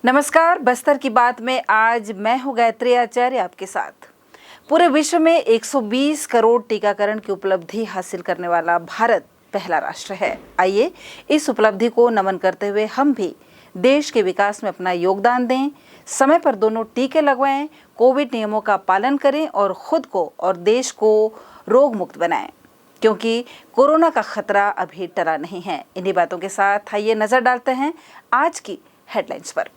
नमस्कार, बस्तर की बात में आज मैं हूं गायत्री आचार्य आपके साथ। पूरे विश्व में 120 करोड़ टीकाकरण की उपलब्धि हासिल करने वाला भारत पहला राष्ट्र है। आइए इस उपलब्धि को नमन करते हुए हम भी देश के विकास में अपना योगदान दें, समय पर दोनों टीके लगवाएं, कोविड नियमों का पालन करें और खुद को और देश को रोग मुक्त बनाएं, क्योंकि कोरोना का खतरा अभी टला नहीं है। इन्हीं बातों के साथ आइए नजर डालते हैं आज की हेडलाइंस पर।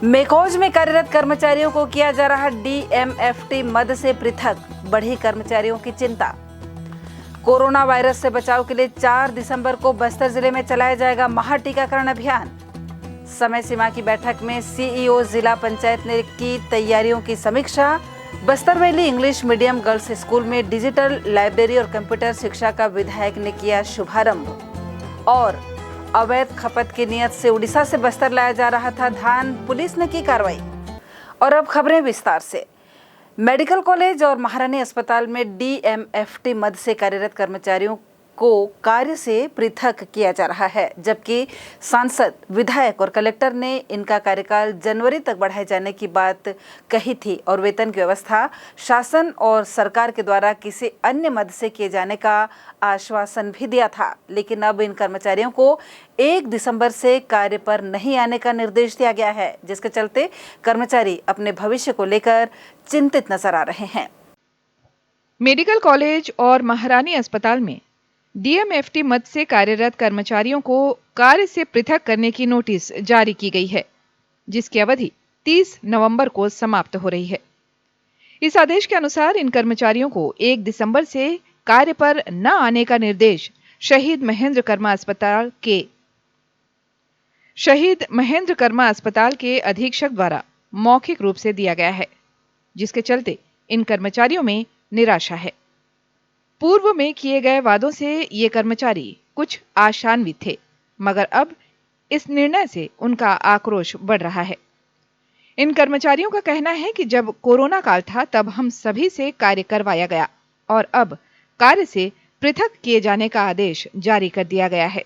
मेकॉज में कार्यरत कर्मचारियों को किया जा रहा डीएमएफटी मद से पृथक, बढ़ी कर्मचारियों की चिंता। कोरोना वायरस से बचाव के लिए 4 दिसंबर को बस्तर जिले में चलाया जाएगा महा टीकाकरण अभियान। समय सीमा की बैठक में सीईओ जिला पंचायत ने की तैयारियों की समीक्षा। Bastar valley English medium girls school में डिजिटल लाइब्रेरी और कंप्यूटर शिक्षा का विधायक ने किया शुभारंभ। और अवैध खपत की नियत से उड़ीसा से बस्तर लाया जा रहा था धान, पुलिस ने की कार्रवाई। और अब खबरें विस्तार से। मेडिकल कॉलेज और महारानी अस्पताल में डीएमएफटी मद से कार्यरत कर्मचारियों को कार्य से पृथक किया जा रहा है, जबकि सांसद, विधायक और कलेक्टर ने इनका कार्यकाल जनवरी तक बढ़ाए जाने की बात कही थी और वेतन की व्यवस्था शासन और सरकार के द्वारा किसी अन्य मद से किए जाने का आश्वासन भी दिया था। लेकिन अब इन कर्मचारियों को 1 दिसंबर से कार्य पर नहीं आने का निर्देश दिया गया है, जिसके चलते कर्मचारी अपने भविष्य को लेकर चिंतित नजर आ रहे हैं। मेडिकल कॉलेज और महारानी अस्पताल में डीएमएफटी मद से कार्यरत कर्मचारियों को कार्य से पृथक करने की नोटिस जारी की गई है, जिसकी अवधि 30 नवंबर को समाप्त हो रही है। इस आदेश के अनुसार इन कर्मचारियों को 1 दिसंबर से कार्य पर न आने का निर्देश शहीद महेंद्र कर्मा अस्पताल के अधीक्षक द्वारा मौखिक रूप से दिया गया है, जिसके चलते इन कर्मचारियों में निराशा है। पूर्व में किए गए वादों से ये कर्मचारी कुछ आशान्वित थे, मगर अब इस निर्णय से उनका आक्रोश बढ़ रहा है। इन कर्मचारियों का कहना है कि जब कोरोना काल था तब हम सभी से कार्य करवाया गया और अब कार्य से पृथक किए जाने का आदेश जारी कर दिया गया है।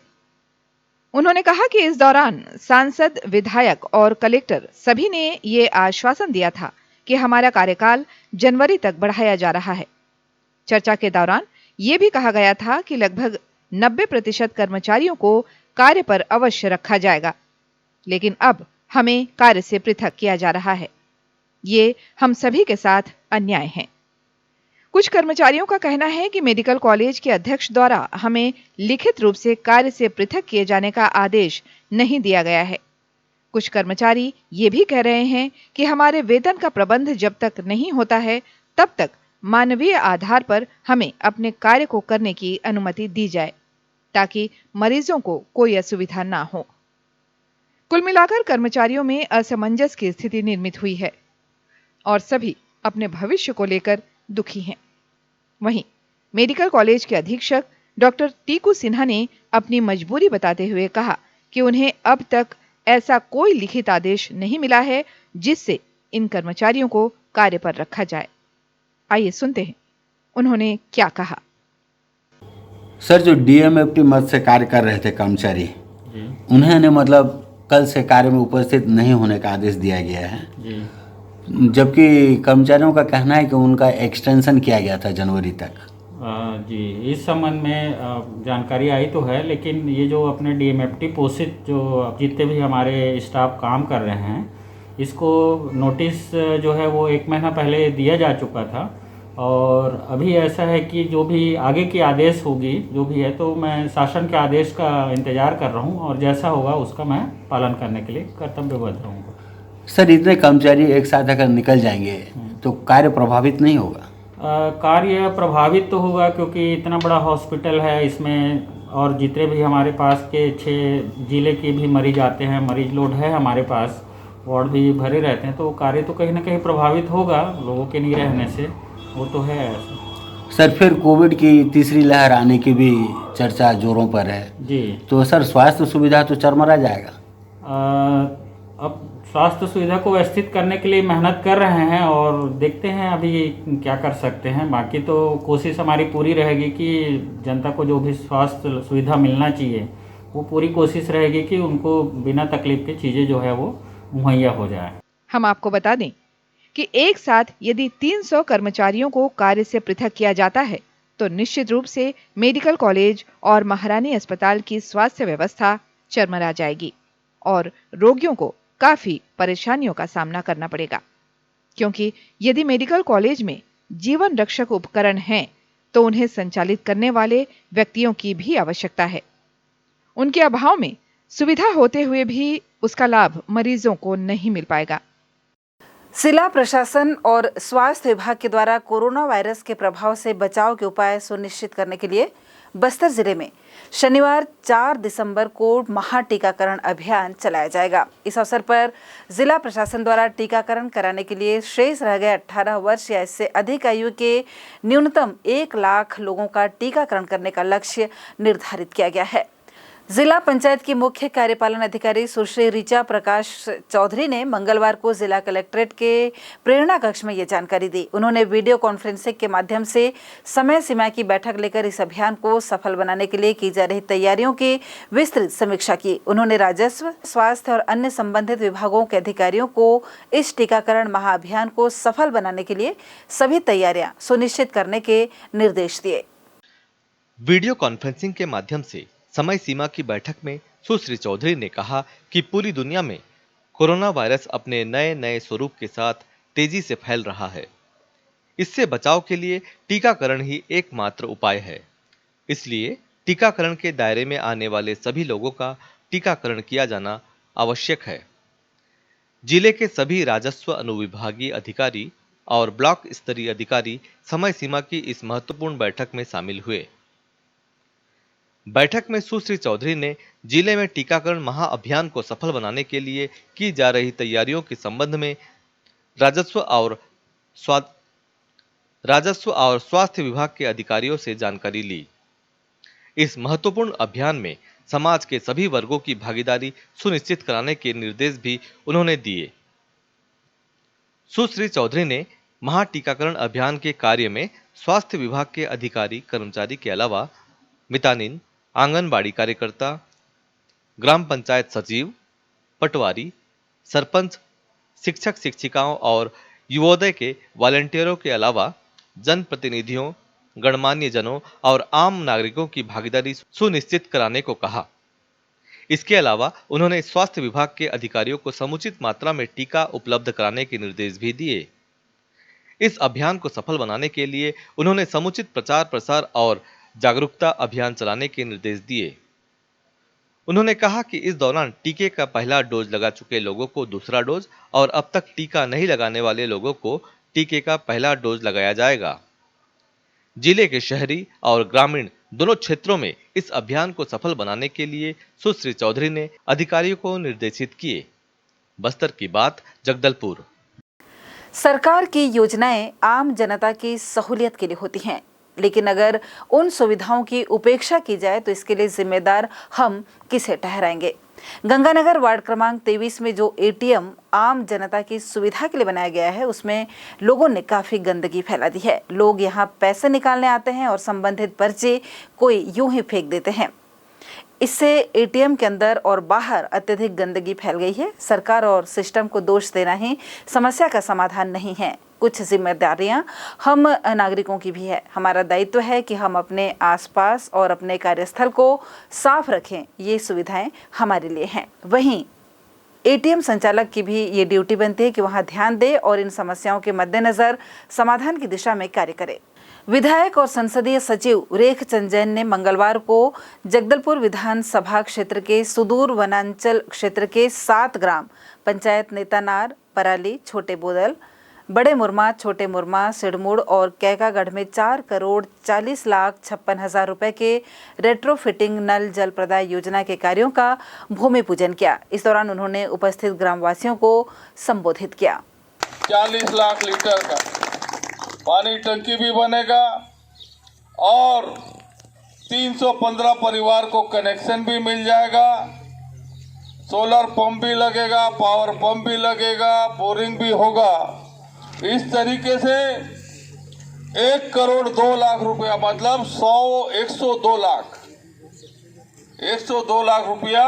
उन्होंने कहा कि इस दौरान सांसद, विधायक और कलेक्टर सभी ने ये आश्वासन दिया था कि हमारा कार्यकाल जनवरी तक बढ़ाया जा रहा है। चर्चा के दौरान यह भी कहा गया था कि लगभग 90% कर्मचारियों को कार्य पर अवश्य रखा जाएगा, लेकिन अब हमें कार्य से पृथक किया जा रहा है। ये हम सभी के साथ अन्याय है। कुछ कर्मचारियों का कहना है कि मेडिकल कॉलेज के अध्यक्ष द्वारा हमें लिखित रूप से कार्य से पृथक किए जाने का आदेश नहीं दिया गया है। कुछ कर्मचारी ये भी कह रहे हैं कि हमारे वेतन का प्रबंध जब तक नहीं होता है तब तक मानवीय आधार पर हमें अपने कार्य को करने की अनुमति दी जाए, ताकि मरीजों को कोई असुविधा ना हो। कुल मिलाकर कर्मचारियों में असमंजस की स्थिति निर्मित हुई है और सभी अपने भविष्य को लेकर दुखी हैं। वहीं मेडिकल कॉलेज के अधीक्षक डॉक्टर टीकू सिन्हा ने अपनी मजबूरी बताते हुए कहा कि उन्हें अब तक ऐसा कोई लिखित आदेश नहीं मिला है जिससे इन कर्मचारियों को कार्य पर रखा जाए। आइए सुनते हैं उन्होंने क्या कहा। सर, जो डीएमएफटी मद से कार्य कर रहे थे कर्मचारी, उन्हें मतलब कल से कार्य में उपस्थित नहीं होने का आदेश दिया गया है, जबकि कर्मचारियों का कहना है कि उनका एक्सटेंशन किया गया था जनवरी तक। जी, इस संबंध में जानकारी आई तो है, लेकिन ये जो अपने डीएमएफटी पोषित जो जितने भी हमारे स्टाफ काम कर रहे हैं, इसको नोटिस जो है वो 1 महीना पहले दिया जा चुका था। और अभी ऐसा है कि जो भी आगे की आदेश होगी जो भी है, तो मैं शासन के आदेश का इंतज़ार कर रहा हूँ और जैसा होगा उसका मैं पालन करने के लिए कर्तव्यबद्ध रहूँगा। सर, इतने कर्मचारी एक साथ अगर निकल जाएंगे तो कार्य प्रभावित नहीं होगा? कार्य प्रभावित तो होगा, क्योंकि इतना बड़ा हॉस्पिटल है इसमें, और जितने भी हमारे पास के 6 जिले के भी मरीज आते हैं, मरीज लोड है हमारे पास, वार्ड भी भरे रहते हैं, तो कार्य तो कहीं ना कहीं प्रभावित होगा लोगों के नहीं रहने से, वो तो है ऐसा। सर, फिर कोविड की तीसरी लहर आने की भी चर्चा जोरों पर है जी, तो सर स्वास्थ्य सुविधा तो चरमरा जाएगा। अब स्वास्थ्य सुविधा को व्यवस्थित करने के लिए मेहनत कर रहे हैं और देखते हैं अभी क्या कर सकते हैं। बाकी तो कोशिश हमारी पूरी रहेगी कि जनता को जो भी स्वास्थ्य सुविधा मिलना चाहिए वो पूरी कोशिश रहेगी कि उनको बिना तकलीफ के चीज़ें जो है वो मुहैया हो जाए। हम आपको बता दें कि एक साथ यदि 300 कर्मचारियों को कार्य से पृथक किया जाता है तो निश्चित रूप से मेडिकल कॉलेज और महारानी अस्पताल की स्वास्थ्य व्यवस्था चरमरा जाएगी और रोगियों को काफी परेशानियों का सामना करना पड़ेगा, क्योंकि यदि मेडिकल कॉलेज में जीवन रक्षक उपकरण हैं तो उन्हें संचालित करने वाले व्यक्तियों की भी आवश्यकता है। उनके अभाव में सुविधा होते हुए भी उसका लाभ मरीजों को नहीं मिल पाएगा। जिला प्रशासन और स्वास्थ्य विभाग के द्वारा कोरोना वायरस के प्रभाव से बचाव के उपाय सुनिश्चित करने के लिए बस्तर जिले में शनिवार 4 दिसंबर को महाटीकाकरण अभियान चलाया जाएगा। इस अवसर पर जिला प्रशासन द्वारा टीकाकरण कराने के लिए शेष रह गए 18 वर्ष या इससे अधिक आयु के न्यूनतम 1 लाख लोगों का टीकाकरण करने का लक्ष्य निर्धारित किया गया है। जिला पंचायत की मुख्य कार्यपालन अधिकारी सुश्री ऋचा प्रकाश चौधरी ने मंगलवार को जिला कलेक्ट्रेट के प्रेरणा कक्ष में ये जानकारी दी। उन्होंने वीडियो कॉन्फ्रेंसिंग के माध्यम से समय सीमा की बैठक लेकर इस अभियान को सफल बनाने के लिए की जा रही तैयारियों की विस्तृत समीक्षा की। उन्होंने राजस्व, स्वास्थ्य और अन्य संबंधित विभागों के अधिकारियों को इस टीकाकरण महाअभियान को सफल बनाने के लिए सभी तैयारियां सुनिश्चित करने के निर्देश दिए। वीडियो कॉन्फ्रेंसिंग के माध्यम से समय सीमा की बैठक में सुश्री चौधरी ने कहा कि पूरी दुनिया में कोरोना वायरस अपने नए नए स्वरूप के साथ तेजी से फैल रहा है। इससे बचाव के लिए टीकाकरण ही एकमात्र उपाय है। इसलिए टीकाकरण के दायरे में आने वाले सभी लोगों का टीकाकरण किया जाना आवश्यक है। जिले के सभी राजस्व अनुविभागीय अधिकारी और ब्लॉक स्तरीय अधिकारी समय सीमा की इस महत्वपूर्ण बैठक में शामिल हुए। बैठक में सुश्री चौधरी ने जिले में टीकाकरण महाअभियान को सफल बनाने के लिए की जा रही तैयारियों के संबंध में राजस्व और स्वास्थ्य विभाग के अधिकारियों से जानकारी ली। इस महत्वपूर्ण अभियान में समाज के सभी वर्गों की भागीदारी सुनिश्चित कराने के निर्देश भी उन्होंने दिए। सुश्री चौधरी ने महाटीकाकरण अभियान के कार्य में स्वास्थ्य विभाग के अधिकारी कर्मचारी के अलावा मितानिन, आंगनबाड़ी कार्यकर्ता, ग्राम पंचायत सचिव, पटवारी, सरपंच, शिक्षक शिक्षिकाओं और युवोदय के वॉलंटियरों के अलावा जनप्रतिनिधियों, गणमान्य जनों और आम नागरिकों की भागीदारी सुनिश्चित कराने को कहा। इसके अलावा उन्होंने स्वास्थ्य विभाग के अधिकारियों को समुचित मात्रा में टीका उपलब्ध कराने के निर्देश भी दिए। इस अभियान को सफल बनाने के लिए उन्होंने समुचित प्रचार प्रसार और जागरूकता अभियान चलाने के निर्देश दिए। उन्होंने कहा कि इस दौरान टीके का पहला डोज लगा चुके लोगों को दूसरा डोज और अब तक टीका नहीं लगाने वाले लोगों को टीके का पहला डोज लगाया जाएगा। जिले के शहरी और ग्रामीण दोनों क्षेत्रों में इस अभियान को सफल बनाने के लिए सुश्री चौधरी ने अधिकारियों को निर्देशित किए। बस्तर की बात, जगदलपुर। सरकार की योजनाएं आम जनता की सहूलियत के लिए होती हैं, लेकिन अगर उन सुविधाओं की उपेक्षा की जाए तो इसके लिए जिम्मेदार हम किसे ठहराएंगे। गंगानगर वार्ड क्रमांक 23 में जो एटीएम आम जनता की सुविधा के लिए बनाया गया है, उसमें लोगों ने काफी गंदगी फैला दी है। लोग यहां पैसे निकालने आते हैं और संबंधित पर्चे कोई यूं ही फेंक देते हैं। इससे एटीएम के अंदर और बाहर अत्यधिक गंदगी फैल गई है। सरकार और सिस्टम को दोष देना ही समस्या का समाधान नहीं है। कुछ जिम्मेदारियां हम नागरिकों की भी है। हमारा दायित्व है कि हम अपने आसपास और अपने कार्यस्थल को साफ रखें। ये सुविधाएं हमारे लिए हैं। वहीं एटीएम संचालक की भी ये ड्यूटी बनती है कि वहां ध्यान दे और इन समस्याओं के मद्देनजर समाधान की दिशा में कार्य करे। विधायक और संसदीय सचिव रेख चंद जैन ने मंगलवार को जगदलपुर विधानसभा क्षेत्र के सुदूर वनांचल क्षेत्र के 7 ग्राम पंचायत नेतानार, पराली, छोटे बोदल, बड़े मुरमा, छोटे मुरमा, सिडमुड़ और कैकागढ़ में 4,40,56,000 रुपए के रेट्रोफिटिंग नल जल प्रदाय योजना के कार्यों का भूमि पूजन किया। इस दौरान उन्होंने उपस्थित ग्रामवासियों को संबोधित किया। 40 लाख लीटर का पानी टंकी भी बनेगा और 315 परिवार को कनेक्शन भी मिल जाएगा। सोलर पंप भी लगेगा, पावर पंप भी लगेगा, बोरिंग भी होगा। इस तरीके से 1 करोड़ 2 लाख रुपया, मतलब 102 लाख 102 लाख रुपया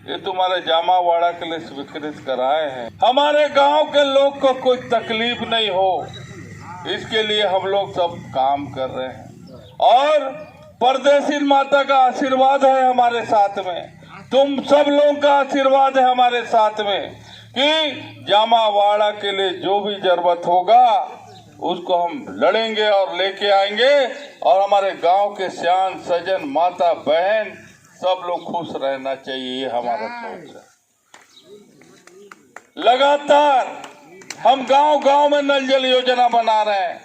ये तुम्हारे जामावाड़ा के लिए स्वीकृत कराए हैं। हमारे गांव के लोग को कोई तकलीफ नहीं हो, इसके लिए हम लोग सब काम कर रहे हैं। और परदेसी माता का आशीर्वाद है हमारे साथ में, तुम सब लोगों का आशीर्वाद है हमारे साथ में कि जामावाड़ा के लिए जो भी जरूरत होगा उसको हम लड़ेंगे और लेके आएंगे। और हमारे गांव के सियान सजन माता बहन सब लोग खुश रहना चाहिए, ये हमारा सोच है। लगातार हम गांव-गांव में नल जल योजना बना रहे हैं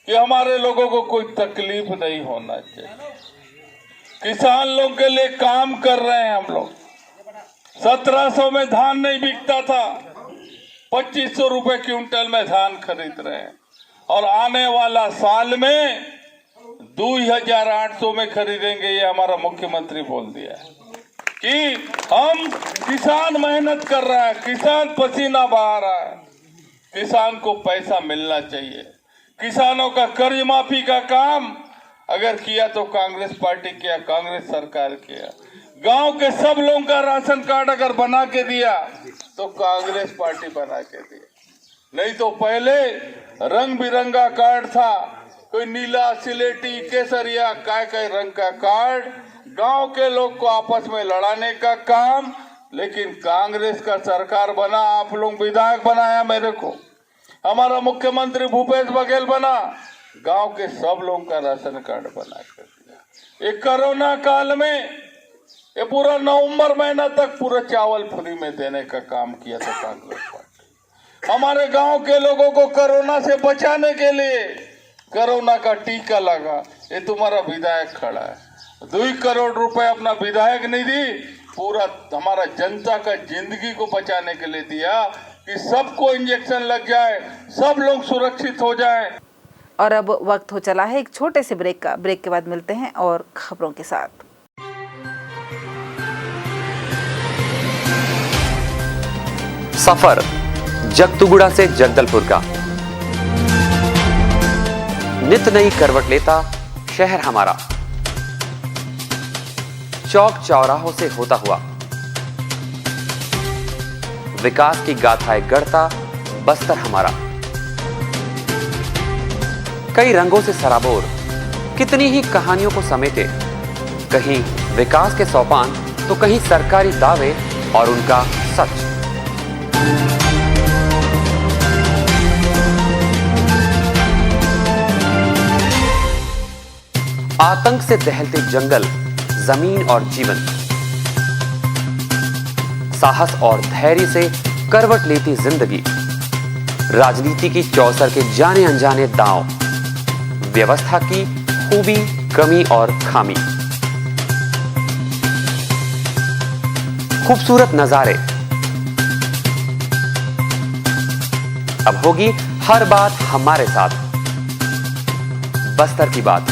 कि हमारे लोगों को कोई तकलीफ नहीं होना चाहिए। किसान लोग के लिए काम कर रहे हैं हम लोग। 1700 में धान नहीं बिकता था, 2500 रुपए क्विंटल में धान खरीद रहे हैं। और आने वाला साल में 2800 में खरीदेंगे, ये हमारा मुख्यमंत्री बोल दिया है कि हम किसान मेहनत कर रहा है, किसान पसीना बहा रहा है, किसान को पैसा मिलना चाहिए। किसानों का कर्ज माफी का काम अगर किया तो कांग्रेस पार्टी किया, कांग्रेस सरकार किया। गांव के सब लोगों का राशन कार्ड अगर बना के दिया तो कांग्रेस पार्टी बना के दिया। नहीं तो पहले रंग बिरंगा कार्ड था, कोई नीला, सिलेटी, केसरिया, काय रंग का कार्ड, गांव के लोग को आपस में लड़ाने का काम। लेकिन कांग्रेस का सरकार बना, आप लोग विधायक बनाया मेरे को, हमारा मुख्यमंत्री भूपेश बघेल बना, गांव के सब लोगों का राशन कार्ड बना कर दिया। ये कोरोना काल में ये पूरा नवंबर महीना तक पूरा चावल फ्री में देने का काम किया था कांग्रेस पार्टी। हमारे गांव के लोगों को कोरोना से बचाने के लिए कोरोना का टीका लगा, ये तुम्हारा विधायक खड़ा है। 2 करोड़ रुपए अपना विधायक निधि पूरा हमारा जनता का जिंदगी को बचाने के लिए दिया कि सबको इंजेक्शन लग जाए, सब लोग सुरक्षित हो जाए। और अब वक्त हो चला है एक छोटे से ब्रेक का। ब्रेक के बाद मिलते हैं और खबरों के साथ। सफर जगतुगुड़ा से जगदलपुर का, नित नई करवट लेता शहर हमारा, चौक चौराहों से होता हुआ विकास की गाथाएं गढ़ता बस्तर हमारा। कई रंगों से सराबोर कितनी ही कहानियों को समेटे, कहीं विकास के सोपान तो कहीं सरकारी दावे और उनका सच। आतंक से दहलते जंगल, जमीन और जीवन, साहस और धैर्य से करवट लेती जिंदगी, राजनीति की चौसर के जाने अनजाने दांव, व्यवस्था की खूबी, कमी और खामी, खूबसूरत नजारे। अब होगी हर बात हमारे साथ, बस्तर की बात।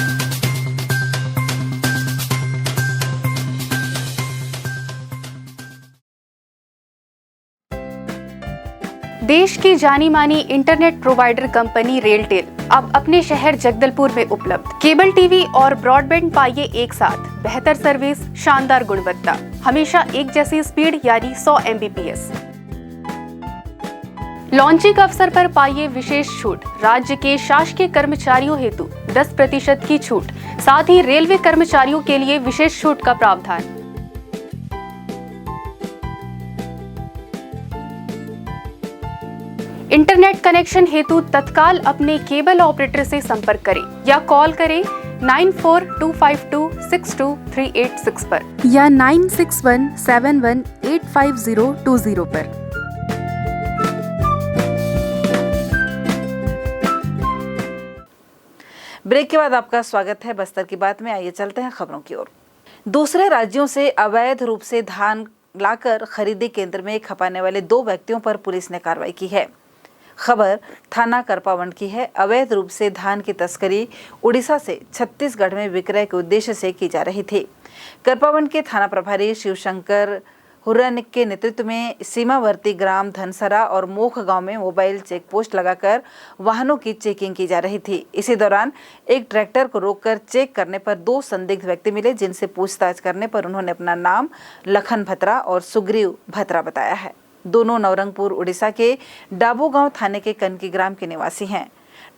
देश की जानी मानी इंटरनेट प्रोवाइडर कंपनी रेलटेल अब अपने शहर जगदलपुर में उपलब्ध। केबल टीवी और ब्रॉडबैंड पाइए एक साथ, बेहतर सर्विस, शानदार गुणवत्ता, हमेशा एक जैसी स्पीड यानी 100 Mbps। लॉन्चिंग अवसर पर पाइए विशेष छूट, राज्य के शासकीय कर्मचारियों हेतु 10% की छूट, साथ ही रेलवे कर्मचारियों के लिए विशेष छूट का प्रावधान। इंटरनेट कनेक्शन हेतु तत्काल अपने केबल ऑपरेटर से संपर्क करें या कॉल करें 9425262386 पर या 9617185020 पर। ब्रेक के बाद आपका स्वागत है बस्तर की बात में। आइए चलते हैं खबरों की ओर। दूसरे राज्यों से अवैध रूप से धान लाकर खरीदी केंद्र में खपाने वाले 2 व्यक्तियों पर पुलिस ने कार्रवाई की है। खबर थाना करपावंड की है। अवैध रूप से धान की तस्करी उड़ीसा से छत्तीसगढ़ में विक्रय के उद्देश्य से की जा रही थी। करपावंड के थाना प्रभारी शिवशंकर हुर्रा के नेतृत्व में सीमावर्ती ग्राम धनसरा और मोख गांव में मोबाइल चेक पोस्ट लगाकर वाहनों की चेकिंग की जा रही थी। इसी दौरान एक ट्रैक्टर को रोककर चेक करने पर 2 संदिग्ध व्यक्ति मिले, जिनसे पूछताछ करने पर उन्होंने अपना नाम लखन भत्रा और सुग्रीव भत्रा बताया है। दोनों नवरंगपुर उड़ीसा के डाबो गांव थाने के कनकी ग्राम के निवासी हैं।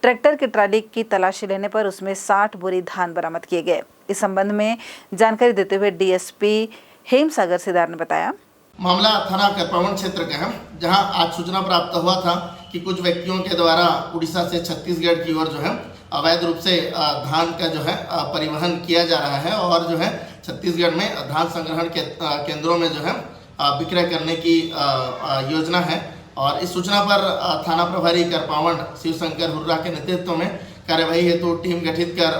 ट्रैक्टर की ट्राली की तलाशी लेने पर उसमें 60 बोरी धान बरामद किए गए। इस संबंध में जानकारी देते हुए डीएसपी हेमसागर सिदार ने बताया, मामला थाना करपावन क्षेत्र का है, जहां आज सूचना प्राप्त हुआ था कि कुछ व्यक्तियों के द्वारा उड़ीसा से छत्तीसगढ़ की ओर जो है अवैध रूप से धान का जो है परिवहन किया जा रहा है और जो है छत्तीसगढ़ में धान संग्रहण के केंद्रों में जो है विक्रय करने की योजना है। और इस सूचना पर थाना प्रभारी करपावन शिवशंकर हुर्रा के नेतृत्व में कार्यवाही हेतु टीम गठित कर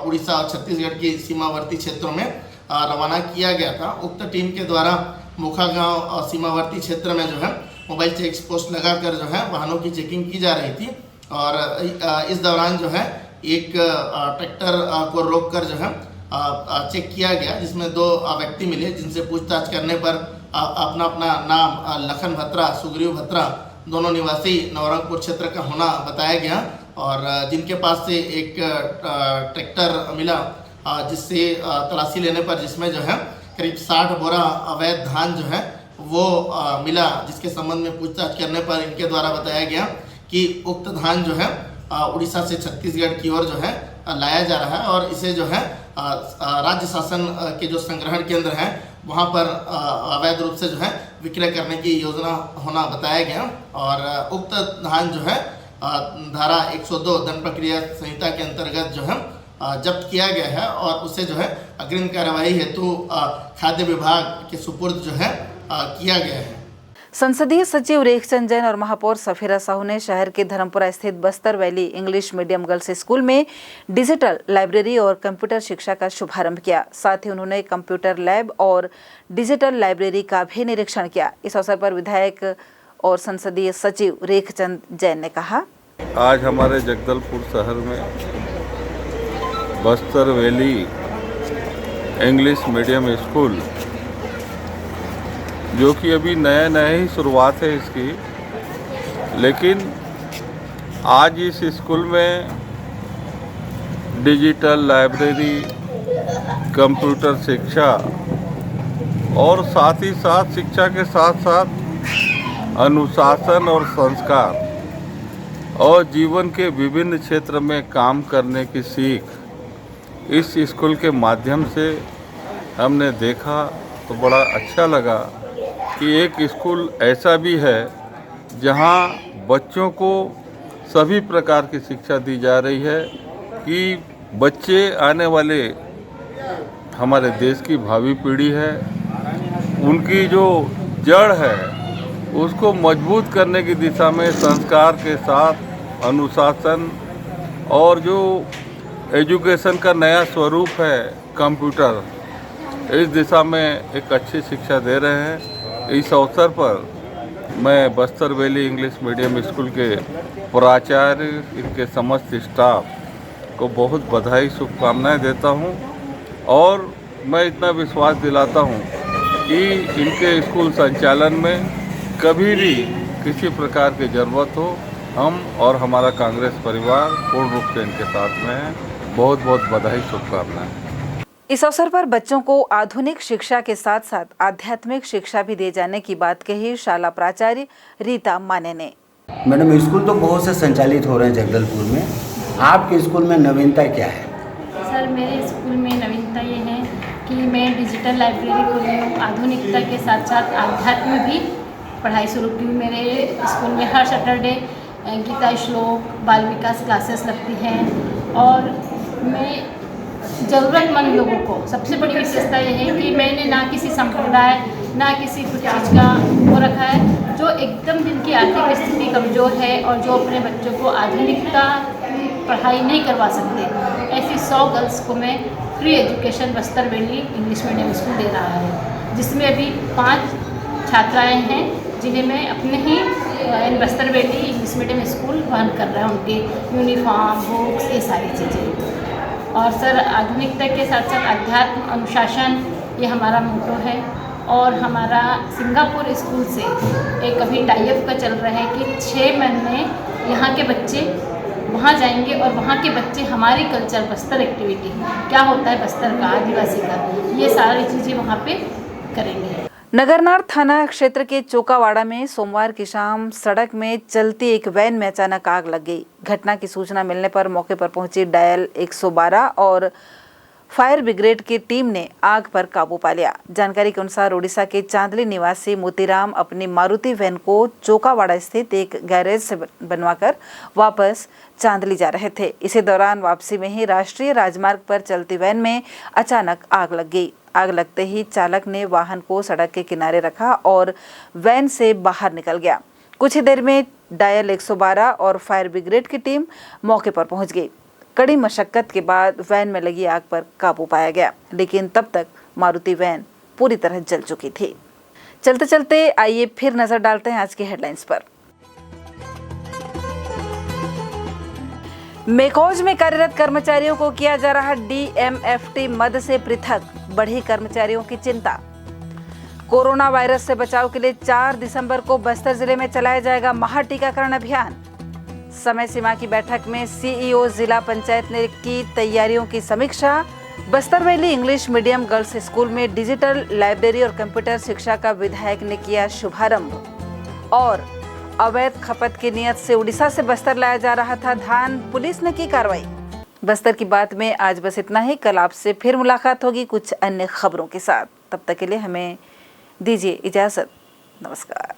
उड़ीसा और छत्तीसगढ़ की सीमावर्ती क्षेत्रों में रवाना किया गया था। उक्त टीम के द्वारा मोखा गांव और सीमावर्ती क्षेत्र में जो है मोबाइल चेक पोस्ट लगाकर जो है वाहनों की चेकिंग की जा रही थी और इस दौरान जो है एक ट्रैक्टर को रोककर जो है चेक किया गया, जिसमें 2 व्यक्ति मिले, जिनसे पूछताछ करने पर अपना नाम लखन भत्रा सुग्रीव भत्रा दोनों निवासी नवरंगपुर क्षेत्र का होना बताया गया और जिनके पास से एक ट्रैक्टर मिला, जिससे तलाशी लेने पर जिसमें जो है करीब 60 बोरा अवैध धान जो है वो मिला, जिसके संबंध में पूछताछ करने पर इनके द्वारा बताया गया कि उक्त धान जो है उड़ीसा से छत्तीसगढ़ की ओर जो है लाया जा रहा है और इसे जो है राज्य शासन के जो संग्रहण केंद्र हैं वहाँ पर अवैध रूप से जो है विक्रय करने की योजना होना बताया गया और उक्त धान जो है धारा 102 दंड प्रक्रिया संहिता के अंतर्गत जो है जब्त किया गया है और उसे जो है अग्रिम कार्यवाही हेतु खाद्य विभाग के सुपुर्द जो है किया गया है। संसदीय सचिव रेखचंद जैन और महापौर सफीरा साहू ने शहर के धर्मपुरा स्थित Bastar valley English medium girls school में डिजिटल लाइब्रेरी और कंप्यूटर शिक्षा का शुभारंभ किया। साथ ही उन्होंने कंप्यूटर लैब और डिजिटल लाइब्रेरी का भी निरीक्षण किया। इस अवसर पर विधायक और संसदीय सचिव रेखचंद जैन ने कहा, आज हमारे जगदलपुर शहर में Bastar valley English medium school, जो कि अभी नया ही शुरुआत है इसकी, लेकिन आज इस स्कूल में डिजिटल लाइब्रेरी, कंप्यूटर शिक्षा और साथ ही साथ शिक्षा के साथ साथ अनुशासन और संस्कार और जीवन के विभिन्न क्षेत्र में काम करने की सीख इस स्कूल के माध्यम से हमने देखा तो बड़ा अच्छा लगा कि एक स्कूल ऐसा भी है जहां बच्चों को सभी प्रकार की शिक्षा दी जा रही है कि बच्चे आने वाले हमारे देश की भावी पीढ़ी है, उनकी जो जड़ है उसको मजबूत करने की दिशा में संस्कार के साथ अनुशासन और जो एजुकेशन का नया स्वरूप है कंप्यूटर, इस दिशा में एक अच्छी शिक्षा दे रहे हैं। इस अवसर पर मैं Bastar valley English medium school के प्राचार्य, इनके समस्त स्टाफ को बहुत बधाई शुभकामनाएं देता हूं और मैं इतना विश्वास दिलाता हूं कि इनके स्कूल संचालन में कभी भी किसी प्रकार की ज़रूरत हो, हम और हमारा कांग्रेस परिवार पूर्ण रूप से इनके साथ में है। बहुत बहुत बधाई शुभकामनाएं। इस अवसर पर बच्चों को आधुनिक शिक्षा के साथ साथ आध्यात्मिक शिक्षा भी दिए जाने की बात कही शाला प्राचार्य रीता माने ने। मैडम, स्कूल तो बहुत से संचालित हो रहे हैं जगदलपुर में, आपके स्कूल में नवीनता क्या है? सर, मेरे स्कूल में नवीनता ये है कि मैं डिजिटल लाइब्रेरी खोली हूँ, आधुनिकता के साथ साथ आध्यात्म भी पढ़ाई शुरू की। मेरे स्कूल में हर सैटरडे गीता श्लोक, बाल विकास क्लासेस लगती हैं और मैं ज़रूरतमंद लोगों को, सबसे बड़ी विशेषता यह है कि मैंने ना किसी संप्रदाय ना किसी कुछ चीज़ का वो रखा है, जो एकदम जिनकी आर्थिक स्थिति कमज़ोर है और जो अपने बच्चों को आधुनिकता पढ़ाई नहीं करवा सकते, ऐसी 100 गर्ल्स को मैं free education Bastar valley English medium school दे रहा है, जिसमें अभी 5 छात्राएँ हैं जिन्हें मैं अपने ही Bastar valley English medium school वहन कर रहा है, उनके यूनिफॉर्म, बुक्स, ये सारी चीज़ें। और सर, आधुनिकता के साथ साथ अध्यात्म अनुशासन ये हमारा मोटो है और हमारा सिंगापुर स्कूल से एक अभी टाइप का चल रहा है कि 6 महीने यहाँ के बच्चे वहाँ जाएंगे और वहाँ के बच्चे हमारी कल्चर बस्तर एक्टिविटी क्या होता है बस्तर का आदिवासी का ये सारी चीज़ें वहाँ पे करेंगे। नगरनार थाना क्षेत्र के चोकावाड़ा में सोमवार की शाम सड़क में चलती एक वैन में अचानक आग लग गई। घटना की सूचना मिलने पर मौके पर पहुंची डायल 112 और फायर ब्रिगेड की टीम ने आग पर काबू पा लिया। जानकारी के अनुसार उड़ीसा के चांदली निवासी मोतीराम अपनी मारुति वैन को चोकावाड़ा स्थित एक गैरेज से बनवाकर वापस चांदली जा रहे थे। इसी दौरान वापसी में ही राष्ट्रीय राजमार्ग पर चलती वैन में अचानक आग लग गई। आग लगते ही चालक ने वाहन को सड़क के किनारे रखा और वैन से बाहर निकल गया। कुछ ही देर में डायल 112 और फायर ब्रिगेड की टीम मौके पर पहुंच गई। कड़ी मशक्कत के बाद वैन में लगी आग पर काबू पाया गया, लेकिन तब तक मारुति वैन पूरी तरह जल चुकी थी। चलते चलते आइए फिर नजर डालते हैं आज की हेडलाइंस पर। मेकॉज में कार्यरत कर्मचारियों को किया जा रहा DMFT मद से पृथक, बढ़ी कर्मचारियों की चिंता। कोरोना वायरस से बचाव के लिए 4 दिसंबर को बस्तर जिले में चलाया जाएगा महा टीकाकरण अभियान। समय सीमा की बैठक में CEO जिला पंचायत ने की तैयारियों की समीक्षा। Bastar valley English medium girls school में डिजिटल लाइब्रेरी और कंप्यूटर शिक्षा का विधायक ने किया शुभारंभ। और अवैध खपत की नियत से उड़ीसा से बस्तर लाया जा रहा था धान, पुलिस ने की कार्रवाई। बस्तर की बात में आज बस इतना ही। कल आपसे फिर मुलाकात होगी कुछ अन्य खबरों के साथ। तब तक के लिए हमें दीजिए इजाजत। नमस्कार।